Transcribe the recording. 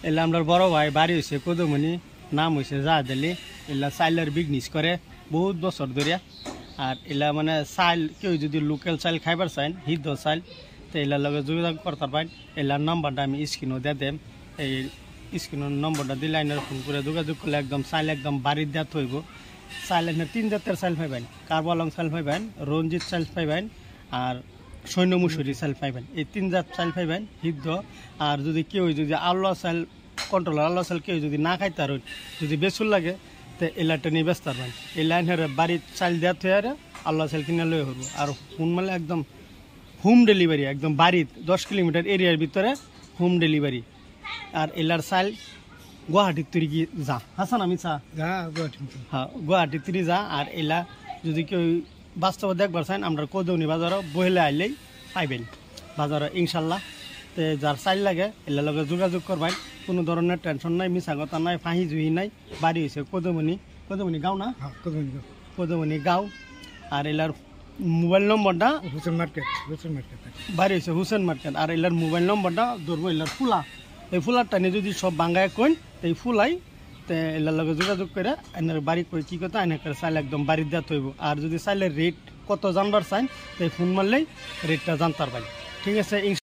এলা আমরা বড় ভাই বাড়ি হয়েছে কদমনি নাম হয়েছে জাহাদালি এলা চাইলের বিজনেস করে বহুত বছর ধরিয়া আর এলা মানে চাইল কেউ যদি লোকাল চাইল খাইবার চাইন হিদ্ধ চাইল তো এলার লগে যোগাযোগ করতে পারেন এলার নম্বরটা আমি স্ক্রিনও দিয়ে দেম এই স্ক্রিনের নম্বরটা দিলে আইনের ফোন করে যোগাযোগ করলে একদম চাইল একদম বাড়ির দেওয়া থইব চাইল এনে 3 জাতের চাইল পাইবেন কার্বলং চাইল পাইবেন রঞ্জিত চাইল পাইবেন আর সৈন্য মুসুরি চাল পাইবেন এই 3 জাত চাল পাইবেন হিদ্ধ আর যদি কেউ যদি আল্লাহ চাল কন্ট্রোলার আল্লাহ চাল কেউ যদি না খাইতে পারেন যদি বেসুর লাগে তো এলাইটা নিয়ে ব্যস্ত পারবেন এই লাইন হেরে বাড়ির চাল দেওয়া থয়ে আর আল্লাহ চাল কিনে লয়ে হবো আর ফোন মালে একদম হোম ডেলিভারি একদম বাড়ির 10 কিলোমিটার এরিয়ার ভিতরে হোম ডেলিভারি আর এলার চাল গুয়াহাটির তৈরি কি যা হাসান আমি চা হ্যাঁ গুয়াহাটির তৈরি যা আর এলা যদি কেউ বাস্তবে দেখবার চান আমরা কদমনি বাজারও বহিলে আইলেই পাইবেন বাজারে ইনশাল্লাহ তো যার চাইল লাগে এলার লগে যোগাযোগ করবেন কোনো ধরনের টেনশন নাই মিছা কথা নাই ফাঁহি জুহি নাই বাড়ি হয়েছে কদমনি গাঁও না কদমনি গাঁও আর এলার মোবাইল নম্বরটা হুসেন মার্কেট বাড়ি হয়েছে হুসেন মার্কেট আর এলার মোবাইল নম্বরটা ধরবো এলার ফুলা এই ফুলারটা নিয়ে যদি সব বাঙ্গায় কইন এই ফুলাই তো এলার লগে যোগাযোগ করে এনার বাড়ি কই কী কথা এনেকে চাইলে একদম বাড়ির দেওয়া হইব আর যদি চাইলে রেট কত জানবার চাইন তো ফোন মারলেই রেটটা জানতে পারবেন ঠিক আছে।